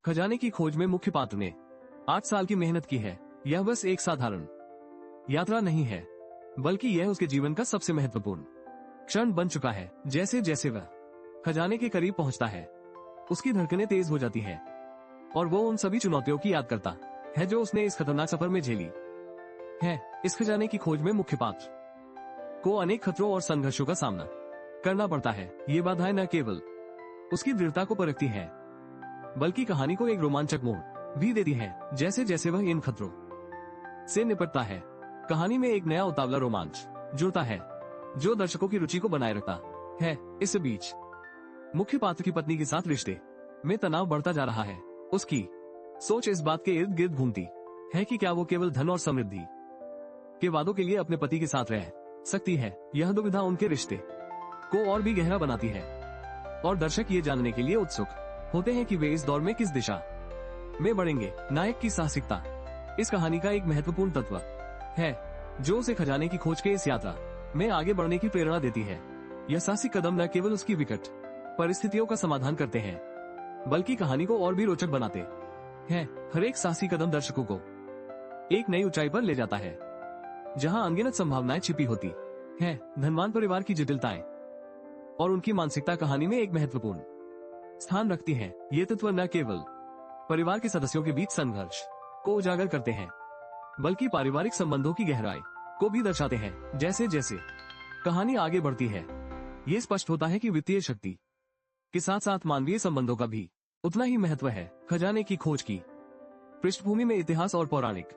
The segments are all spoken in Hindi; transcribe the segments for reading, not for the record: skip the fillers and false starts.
खजाने की खोज में मुख्य पात्र ने 8 साल की मेहनत की है। यह बस एक साधारण यात्रा नहीं है, बल्कि यह उसके जीवन का सबसे महत्वपूर्ण क्षण बन चुका है। जैसे जैसे वह खजाने के करीब पहुंचता है, उसकी धड़कनें तेज हो जाती है और वो उन सभी चुनौतियों की याद करता है जो उसने इस खतरनाक सफर में झेली है। इस खजाने की खोज में मुख्य पात्र को अनेक खतरों और संघर्षों का सामना करना पड़ता है। ये बाधाएं न केवल उसकी दृढ़ता को परखती है, बल्कि कहानी को एक रोमांचक मोड़ भी देती है। जैसे जैसे वह इन खतरों से निपटता है, कहानी में एक नया उतावला रोमांच जुड़ता है जो दर्शकों की रुचि को बनाए रखता है। इस बीच मुख्य पात्र की पत्नी के साथ रिश्ते में तनाव बढ़ता जा रहा है। उसकी सोच इस बात के इर्द गिर्द घूमती है कि क्या वो केवल धन और समृद्धि के वादों के लिए अपने पति के साथ रह सकती है। यह दुविधा उनके रिश्ते को और भी गहरा बनाती है और दर्शक ये जानने के लिए उत्सुक होते हैं कि वे इस दौर में किस दिशा में बढ़ेंगे। नायक की साहसिकता इस कहानी का एक महत्वपूर्ण तत्व है जो उसे खजाने की खोज के इस यात्रा में आगे बढ़ने की प्रेरणा देती है। यह साहसिक कदम न केवल उसकी विकट परिस्थितियों का समाधान करते हैं, बल्कि कहानी को और भी रोचक बनाते हैं। हर एक साहसी कदम दर्शकों को एक नई ऊंचाई पर ले जाता है, जहां अनगिनत संभावनाएं छिपी होती हैं। धनवान परिवार की जटिलताएं और उनकी मानसिकता कहानी में एक महत्वपूर्ण स्थान रखती हैं। ये तत्व न केवल परिवार के सदस्यों के बीच संघर्ष को उजागर करते हैं, बल्कि पारिवारिक संबंधों की गहराई को भी दर्शाते हैं। जैसे जैसे कहानी आगे बढ़ती है, ये स्पष्ट होता है कि वित्तीय शक्ति के साथ साथ मानवीय संबंधों का भी उतना ही महत्व है। खजाने की खोज की पृष्ठभूमि में इतिहास और पौराणिक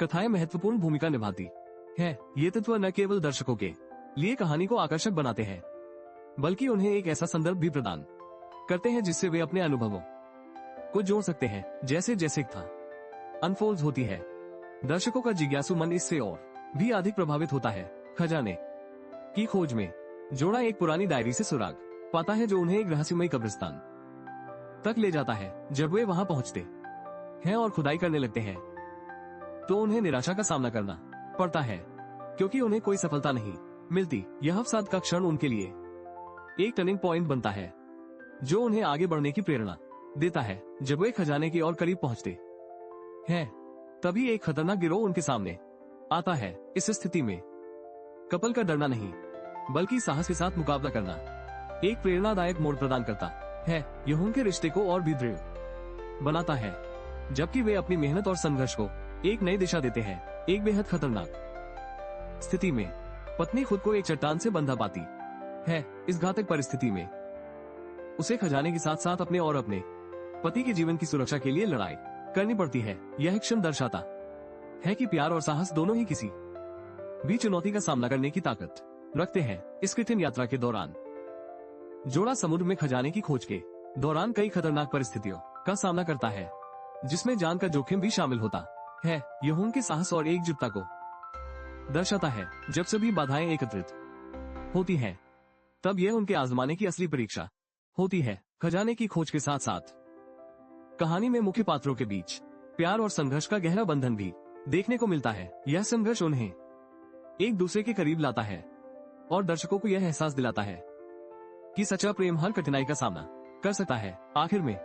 कथाएं महत्वपूर्ण भूमिका निभाती है। ये तत्व न केवल दर्शकों के लिए कहानी को आकर्षक बनाते हैं, बल्कि उन्हें एक ऐसा संदर्भ भी प्रदान करते हैं जिससे वे अपने अनुभवों को जोड़ सकते हैं। जैसे जैसे कथा अनफोल्ड होती है, दर्शकों का जिज्ञासु मन इससे और भी अधिक प्रभावित होता है। खजाने की खोज में जोड़ा एक पुरानी डायरी से सुराग पाता है जो उन्हें एक रहस्यमय कब्रिस्तान तक ले जाता है। जब वे वहां पहुंचते हैं और खुदाई करने लगते हैं, तो उन्हें निराशा का सामना करना पड़ता है, क्योंकि उन्हें कोई सफलता नहीं मिलती। यह अवसाद का क्षण उनके लिए एक टर्निंग पॉइंट बनता है जो उन्हें आगे बढ़ने की प्रेरणा देता है। जब वे खजाने के और करीब पहुंचते हैं, तभी एक खतरनाक गिरोह उनके सामने आता है। इस स्थिति में कपल का डरना नहीं, बल्कि साहस के साथ मुकाबला करना एक प्रेरणादायक मोड़ प्रदान करता है। यह उनके रिश्ते को और भी दृढ़ बनाता है, जबकि वे अपनी मेहनत और संघर्ष को एक नई दिशा देते हैं। एक बेहद खतरनाक स्थिति में पत्नी खुद को एक चट्टान से बंधा पाती है। इस घातक परिस्थिति में उसे खजाने के साथ साथ अपने और अपने पति के जीवन की सुरक्षा के लिए लड़ाई करनी पड़ती है। यह क्षण दर्शाता है कि प्यार और साहस दोनों ही किसी भी चुनौती का सामना करने की ताकत रखते हैं। इस कठिन यात्रा के दौरान जोड़ा समुद्र में खजाने की खोज के दौरान कई खतरनाक परिस्थितियों का सामना करता है, जिसमें जान का जोखिम भी शामिल होता है। यह उनके साहस और एकजुटता को दर्शाता है। जब सभी बाधाएं एकत्रित होती हैं, तब यह उनके आजमाने की असली परीक्षा होती है। खजाने की खोज के साथ साथ कहानी में मुख्य पात्रों के बीच प्यार और संघर्ष का गहरा बंधन भी देखने को मिलता है। यह संघर्ष उन्हें एक दूसरे के करीब लाता है और दर्शकों को यह एहसास दिलाता है कि सच्चा प्रेम हर कठिनाई का सामना कर सकता है। आखिर में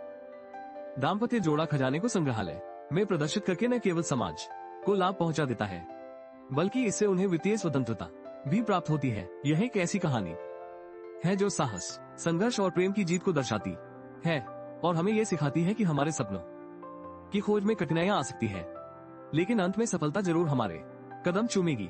दाम्पत्य जोड़ा खजाने को संग्रहालय में प्रदर्शित करके न केवल समाज को लाभ पहुंचा देता है, बल्कि इससे उन्हें वित्तीय स्वतंत्रता भी प्राप्त होती है। यह एक ऐसी कहानी है जो साहस, संघर्ष और प्रेम की जीत को दर्शाती है और हमें यह सिखाती है कि हमारे सपनों की खोज में कठिनाइयां आ सकती है, लेकिन अंत में सफलता जरूर हमारे कदम चूमेगी।